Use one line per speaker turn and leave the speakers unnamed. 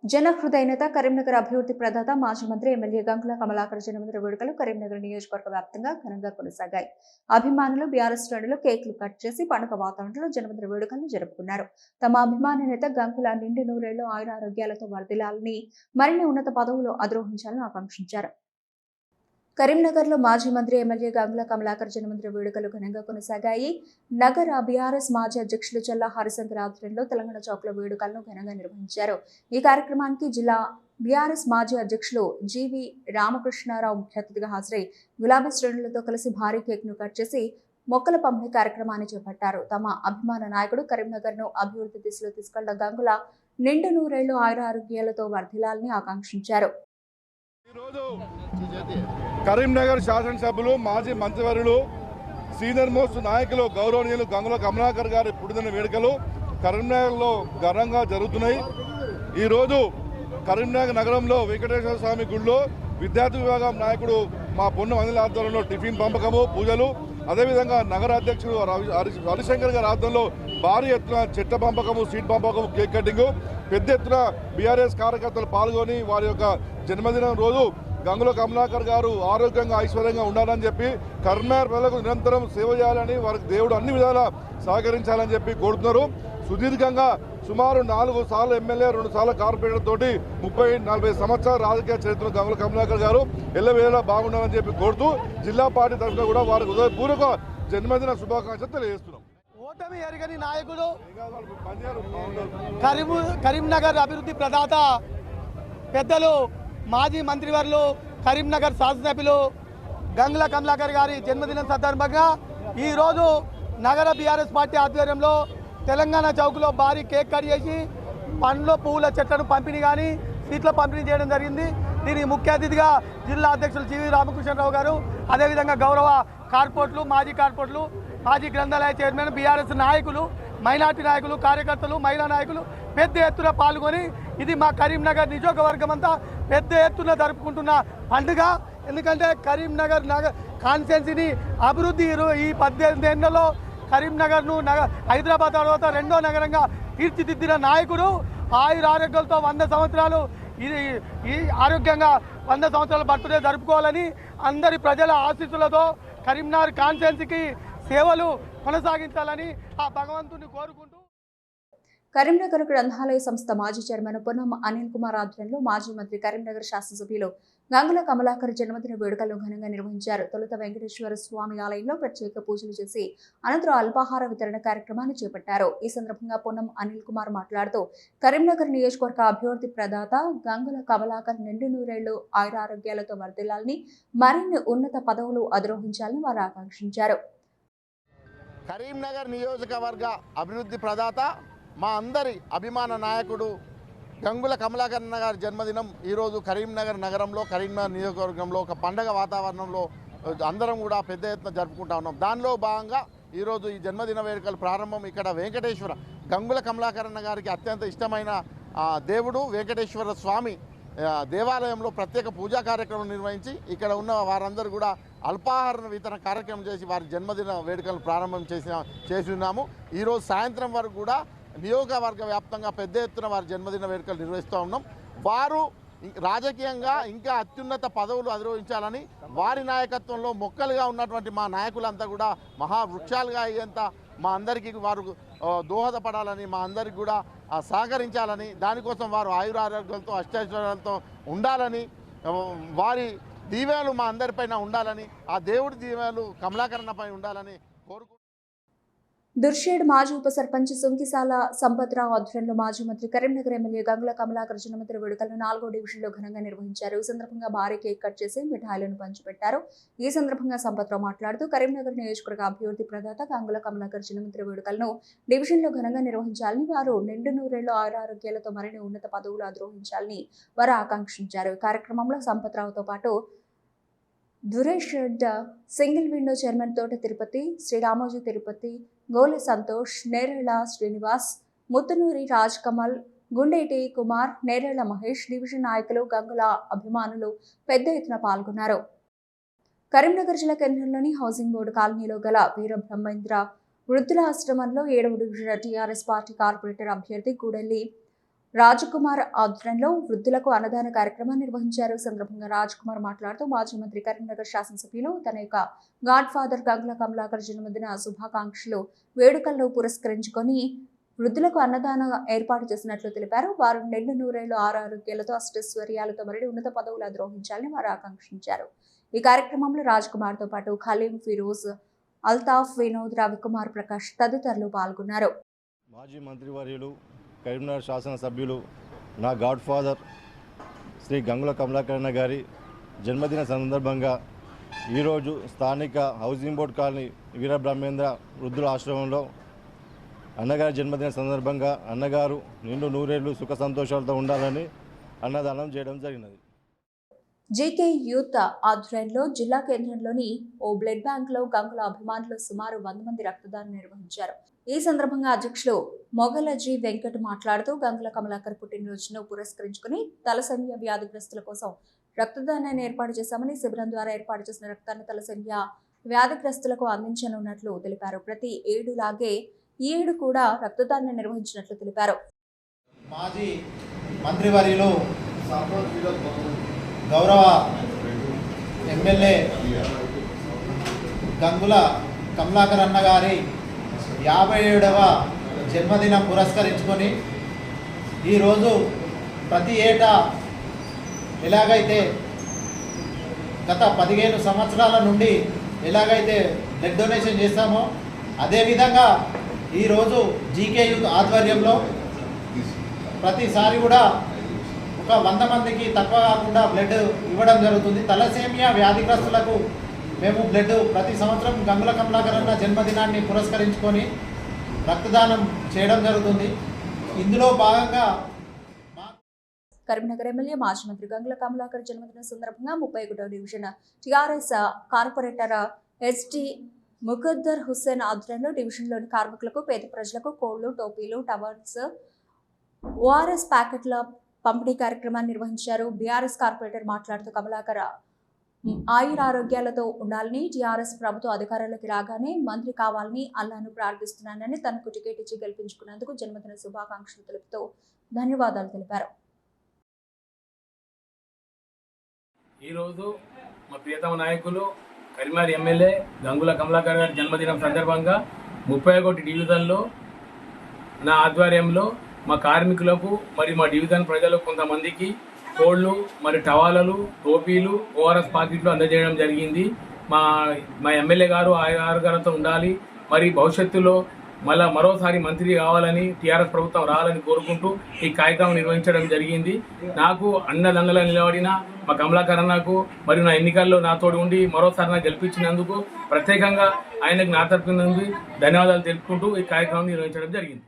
జనహృదయ నేత కరీంనగర్ అభివృద్ధి ప్రదాత మాజీ మంత్రి ఎమ్మెల్యే గంగుల కమలాకర్ జన్మదిన వేడుకలు కరీంనగర్ నియోజకవర్గ వ్యాప్తంగా ఘనంగా కొనసాగాయి. అభిమానులు బీఆర్ఎస్ శ్రేణులు కేక్లు కట్ చేసి పండుగ వాతావరణంలో జన్మదిన వేడుకలను జరుపుకున్నారు. తమ అభిమాన నేత గంగుల నిండు నూరేళ్లు ఆయురారోగ్యాలతో వర్ధిల్లాలని, మరిన్ని ఉన్నత పదవులు అధిరోహించాలని ఆకాంక్షించారు. కరీంనగర్లో మాజీ మంత్రి ఎమ్మెల్యే గంగుల కమలాకర్ జన్మదిన వేడుకలు ఘనంగా కొనసాగాయి. నగర బీఆర్ఎస్ మాజీ అధ్యక్షులు చల్లా హరిశంకర్ ఆధ్వర్యంలో తెలంగాణ చౌక్లో వేడుకలను ఘనంగా నిర్వహించారు. ఈ కార్యక్రమానికి జిల్లా బీఆర్ఎస్ మాజీ అధ్యక్షులు జీవి రామకృష్ణారావు ముఖ్య అతిథిగా హాజరై గులాబీ శ్రేణులతో కలిసి భారీ కేక్ను కట్ చేసి మొక్కల పంపిణీ కార్యక్రమాన్ని చేపట్టారు. తమ అభిమాన నాయకుడు కరీంనగర్ను అభివృద్ధి దిశలో తీసుకెళ్లిన గంగుల నిండు నూరేళ్లు ఆయురారోగ్యాలతో వర్ధిల్లాలని ఆకాంక్షించారు.
కరీంనగర్ శాసనసభ్యులు మాజీ మంత్రివర్యులు సీనియర్ మోస్ట్ నాయకులు గౌరవనీయులు గంగుల కమలాకర్ గారి పుట్టిన వేడుకలు కరీంనగర్లో ఘనంగా జరుగుతున్నాయి. ఈరోజు కరీంనగర్ నగరంలో వెంకటేశ్వర స్వామి గుడిలో విద్యార్థి విభాగం నాయకుడు మా పొన్నం అనిల్ ఆధ్వర్యంలో టిఫిన్ పంపకము పూజలు, అదేవిధంగా నగర అధ్యక్షుడు హరిశంకర్ గారి ఆధ్వర్యంలో భారీ ఎత్తున చెట్ల పంపకము, సీట్ పంపకము, కేక్ కటింగ్, పెద్ద ఎత్తున బీఆర్ఎస్ కార్యకర్తలు పాల్గొని వారి యొక్క జన్మదినం రోజు గంగుల కమలాకర్ గారు ఆరోగ్యంగా ఐశ్వర్యంగా ఉండాలని చెప్పి కరీంనగర్ ప్రజలకు నిరంతరం సేవ చేయాలని, వారికి దేవుడు అన్ని విధాలా సహకరించాలని చెప్పి కోరుతున్నారు. సుదీర్ఘంగా సుమారు 4 సార్లు ఎమ్మెల్యే, 2 సార్లు కార్పొరేటర్ తోటి 30-40 సంవత్సరాల రాజకీయ చరిత్ర గంగుల కమలాకర్ గారు ఎల్లవేళలా బాగుండాలని చెప్పి కోరుతూ జిల్లా పార్టీ తరఫున కూడా వారికి హృదయపూర్వక జన్మదిన శుభాకాంక్షలు తెలియజేస్తున్నాం.
ఓటమి ఎరగని నాయకుడు కరీంనగర్ అభివృద్ధి ప్రదాత పెద్దలు మాజీ మంత్రివర్యులు కరీంనగర్ శాసనసభ్యులు గంగుల కమలాకర్ గారి జన్మదినం సందర్భంగా ఈరోజు నగర బీఆర్ఎస్ పార్టీ ఆధ్వర్యంలో తెలంగాణ చౌక్లో భారీ కేక్ కట్ చేసి పండ్ల పువ్వుల చెట్లను పంపిణీ కానీ సీట్ల పంపిణీ చేయడం జరిగింది. దీనికి ముఖ్య అతిథిగా జిల్లా అధ్యక్షులు జీవి రామకృష్ణరావు గారు, అదేవిధంగా గౌరవ కార్పొరేటర్లు, మాజీ కార్పొరేటర్లు, మాజీ గ్రంథాలయ చైర్మన్, బీఆర్ఎస్ నాయకులు, మైనార్టీ నాయకులు, కార్యకర్తలు, మహిళా నాయకులు పెద్ద ఎత్తున పాల్గొని ఇది మా కరీంనగర్ నియోజకవర్గం అంతా పెద్ద ఎత్తున జరుపుకుంటున్న పండుగ. ఎందుకంటే కరీంనగర్ కాన్స్టిట్యున్సీని అభివృద్ధి ఈ 18 ఏళ్లలో కరీంనగర్ను హైదరాబాద్ తర్వాత 2వ నగరంగా తీర్చిదిద్దిన నాయకుడు ఆయురారోగ్యాలతో 100 సంవత్సరాలు ఈ ఆరోగ్యంగా 100 సంవత్సరాల బర్త్డే జరుపుకోవాలని అందరి ప్రజల ఆశీస్సులతో కరీంనగర్ కాన్స్టిట్యున్సీకి సేవలు కొనసాగించాలని ఆ భగవంతుని కోరుకుంటూ
కరీంనగర్ గ్రంథాలయ సంస్థ మాజీ చైర్మన్ పొన్నం అనిల్ కుమార్ ఆధ్వర్యంలో మాజీ మంత్రి కరీంనగర్ శాసనసభ్యులు గంగుల కమలాకర్ జన్మదిన వేడుకలను ఘనంగా నిర్వహించారు. తొలుత వెంకటేశ్వర స్వామి ఆలయంలో ప్రత్యేక పూజలు చేసి అనంతరం అల్పాహార వితరణ కార్యక్రమాన్ని చేపట్టారు. ఈ సందర్భంగా పొన్నం అనిల్ కుమార్ మాట్లాడుతూ కరీంనగర్ నియోజకవర్గ అభివృద్ధి ప్రదాత గంగుల కమలాకర్ నిండు నూరేళ్లు ఆయురారోగ్యాలతో వర్ధిల్లాలని, మరిన్ని ఉన్నత పదవులు అధిరోహించాలని వారు ఆకాంక్షించారు.
కరీంనగర్ నియోజకవర్గ అభివృద్ధి ప్రదాత మా అందరి అభిమాన నాయకుడు గంగుల కమలాకర్ గారి జన్మదినం ఈరోజు కరీంనగర్ నగరంలో, కరీంనగర్ నియోజకవర్గంలో ఒక పండగ వాతావరణంలో అందరం కూడా పెద్ద ఎత్తున జరుపుకుంటా ఉన్నాం. దానిలో భాగంగా ఈరోజు ఈ జన్మదిన వేడుకల ప్రారంభం ఇక్కడ వెంకటేశ్వర గంగుల కమలాకర్ గారికి అత్యంత ఇష్టమైన దేవుడు వెంకటేశ్వర స్వామి దేవాలయంలో ప్రత్యేక పూజా కార్యక్రమం నిర్వహించి ఇక్కడ ఉన్న వారందరూ కూడా అల్పాహార వితరణ కార్యక్రమం చేసి వారి జన్మదిన వేడుకలు ప్రారంభం చేసి ఉన్నాము. ఈరోజు సాయంత్రం వరకు కూడా నియోజకవర్గ వ్యాప్తంగా పెద్ద ఎత్తున వారి జన్మదిన వేడుకలు నిర్వహిస్తూ ఉన్నాం. వారు రాజకీయంగా ఇంకా అత్యున్నత పదవులు అధిరోహించాలని, వారి నాయకత్వంలో మొక్కలుగా ఉన్నటువంటి మా నాయకులంతా కూడా మహావృక్షాలుగా అయ్యేంత మా అందరికీ వారు దోహదపడాలని, మా అందరికి కూడా సహకరించాలని, దానికోసం వారు ఆయురారోగ్యాలతో అష్టైశ్వర్యాలతో ఉండాలని, వారి దీవెనలు మా అందరిపైన ఉండాలని, ఆ దేవుడి దీవెనలు కమలాకరణపై ఉండాలని కోరుకుంటున్నాను.
దుర్షేడ్ మాజీ ఉప సర్పంచ్ సుంకిసాల సంపత్రావు ఆధ్వర్యంలో మాజీ మంత్రి కరీంనగర్ ఎమ్మెల్యే గంగుల కమలాకర్ జన్మదిన వేడుకలను 4వ డివిజన్లో ఘనంగా నిర్వహించారు. ఈ సందర్భంగా భారీ కేక్ కట్ చేసి మిఠాయిలను పంచిపెట్టారు. ఈ సందర్భంగా సంపత్రావు మాట్లాడుతూ కరీంనగర్ నియోజకవర్గ అభివృద్ధి ప్రదాత గంగుల కమలాకర్ జన్మదిన వేడుకలను డివిజన్లో ఘనంగా నిర్వహించాలని, వారు నిండు నూరేళ్లు ఆయురారోగ్యాలతో మరిన్ని ఉన్నత పదవులు అధిరోహించాలని వారు ఆకాంక్షించారు. ఈ కార్యక్రమంలో సంపత్రావుతో పాటు దురేషడ్ సింగిల్ విండో చైర్మన్ తోట తిరుపతి, శ్రీరామోజీ తిరుపతి, గోలె సంతోష్, నేరేళ్ల శ్రీనివాస్, ముత్తునూరి రాజ్ కమల్, గుండేటి కుమార్, నేరేళ్ల మహేష్, డివిజన్ నాయకులు, గంగుల అభిమానులు పెద్ద ఎత్తున పాల్గొన్నారు. కరీంనగర్ జిల్లా కేంద్రంలోని హౌసింగ్ బోర్డు కాలనీలో గల వీర బ్రహ్మేంద్ర వృద్ధుల ఆశ్రమంలో 7వ డివిజన్ టీఆర్ఎస్ పార్టీ కార్పొరేటర్ అభ్యర్థి గూడెల్లి రాజకుమార్ ఆధ్వర్యంలో వృద్ధులకు అన్నదాన కార్యక్రమాన్ని నిర్వహించారు. ఈ సందర్భంగా రాజకుమార్ మాట్లాడుతూ మాజీ మంత్రి కరీంనగర్ శాసనసభ్యులు తన యొక్క గాడ్ ఫాదర్ గంగుల కమలాకర్ జన్మదిన శుభాకాంక్షలు వేడుకలను పురస్కరించుకొని వృద్ధులకు అన్నదాన ఏర్పాటు చేసినట్లు తెలిపారు. వారు నిండు నూరేళ్లు ఆరోగ్యాలతో అష్టైశ్వర్యాలతో మరిన్ని ఉన్నత పదవులు అధిరోహించాలని వారు ఆకాంక్షించారు. ఈ కార్యక్రమంలో రాజ్కుమార్ తో పాటు ఖలీం, ఫిరోజ్, అల్తాఫ్, వినోద్, రవికుమార్, ప్రకాష్ తదితరులు పాల్గొన్నారు.
మాజీ మంత్రివర్యులు కరీంనగర్ శాసనసభ్యులు నా గాడ్ ఫాదర్ శ్రీ గంగుల కమలాకరణ గారి జన్మదిన సందర్భంగా ఈరోజు స్థానిక హౌసింగ్ బోర్డ్ కాలనీ వీరబ్రహ్మేంద్ర వృద్ధుల ఆశ్రమంలో అన్నగారి జన్మదిన సందర్భంగా అన్నగారు నిండు నూరేళ్లు సుఖ సంతోషాలతో ఉండాలని అన్నదానం చేయడం జరిగినది.
జీకే యూత్ ఆధ్వర్యంలో జిల్లా కేంద్రంలోని ఓ బ్లడ్ బ్యాంక్ లో గంగుల అభిమానులు సుమారు 100 మంది రక్తదానం నిర్వహించారు. ఈ సందర్భంగా అధ్యక్షులు మొగలజీ వెంకట్ మాట్లాడుతూ గంగుల కమలాకర్ పుట్టినరోజును పురస్కరించుకుని తలసేమియా వ్యాధిగ్రస్తుల కోసం రక్తదానాన్ని ఏర్పాటు చేశామని, శిబిరం ద్వారా ఏర్పాటు చేసిన రక్తాన్ని తలసేమియా వ్యాధిగ్రస్తులకు అందించనున్నట్లు తెలిపారు. ప్రతి ఏడులాగే ఈ ఏడు కూడా రక్తదానం నిర్వహించినట్లు తెలిపారు.
మాజీ మంత్రివర్యులు గౌరవ ఎమ్మెల్యే గంగుల కమలాకర్ అన్న గారి 57వ జన్మదినం పురస్కరించుకొని ఈరోజు ప్రతి ఏటా ఎలాగైతే గత 15 సంవత్సరాల నుండి ఎలాగైతే బ్లడ్ డొనేషన్ చేస్తామో అదేవిధంగా ఈరోజు జీకే యూత్ ఆధ్వర్యంలో ప్రతిసారి కూడా ఒక 100 మందికి తక్కువ కాకుండా బ్లడ్ ఇవ్వడం జరుగుతుంది. తలసేమియా వ్యాధిగ్రస్తులకు మేము బ్లడ్ ప్రతి సంవత్సరం గంగుల కమలాకర్ అన్న జన్మదినాన్ని పురస్కరించుకొని రక్తదానం చేయడం జరుగుతుంది. ఇందులో భాగంగా
కరీంనగర్ ఎమ్మెల్యే మాజీ మంత్రి గంగుల కమలాకర్ జన్మదిన సందర్భంగా 31వ డివిజన్ టీఆర్ఎస్ కార్పొరేటర్ ఎస్టీ ముఖద్దర్ హుస్సేన్ ఆధ్వర్యంలో డివిజన్లోని కార్మికులకు, పేద ప్రజలకు కోళ్లు, టోపీలు, టవల్స్, ఓఆర్ఎస్ ప్యాకెట్ల పంపిణీ కార్యక్రమాన్ని నిర్వహించారు. బీఆర్ఎస్ కార్పొరేటర్ మాట్లాడుతూ కమలాకర్ ఆయురారోగ్యాలతో ఉండాలని, టీఆర్ఎస్ ప్రభుత్వం అధికారంలోకి రాగానే మంత్రి కావాలని అల్లాను ప్రార్థిస్తున్నానని, తనకు టికెట్ ఇచ్చి గెలిపించుకున్నందుకు జన్మదిన శుభాకాంక్షలు తెలుపుతూ ధన్యవాదాలు తెలిపారు.
ఈరోజు మా ప్రియతమ నాయకులు కరీంనగర్ ఎమ్మెల్యే గంగుల కమలాకర్ గారి జన్మదినం సందర్భంగా 31 డివిజన్లో నా ఆధ్వర్యంలో మా కార్మికులకు మరియు మా డివిజన్ ప్రజలకు కొంతమందికి కోళ్ళు, మరి టవాలలు, టోపీలు, ఓఆర్ఎస్ ప్యాకెట్లు అందజేయడం జరిగింది. మా ఎమ్మెల్యే గారు ఆరోగ్యాలతో ఉండాలి, మరి భవిష్యత్తులో మరోసారి మంత్రి కావాలని, టీఆర్ఎస్ ప్రభుత్వం రావాలని కోరుకుంటూ ఈ కార్యక్రమం నిర్వహించడం జరిగింది. నాకు అండదండలా నిలబడిన మా కమలాకర్ అన్నకు మరియు నా ఎన్నికల్లో నాతోడు ఉండి మరోసారి నాకు గెలిపించినందుకు ప్రత్యేకంగా ఆయనకు నా తరపున నుండి ధన్యవాదాలు తెలుపుకుంటూ ఈ కార్యక్రమం నిర్వహించడం జరిగింది.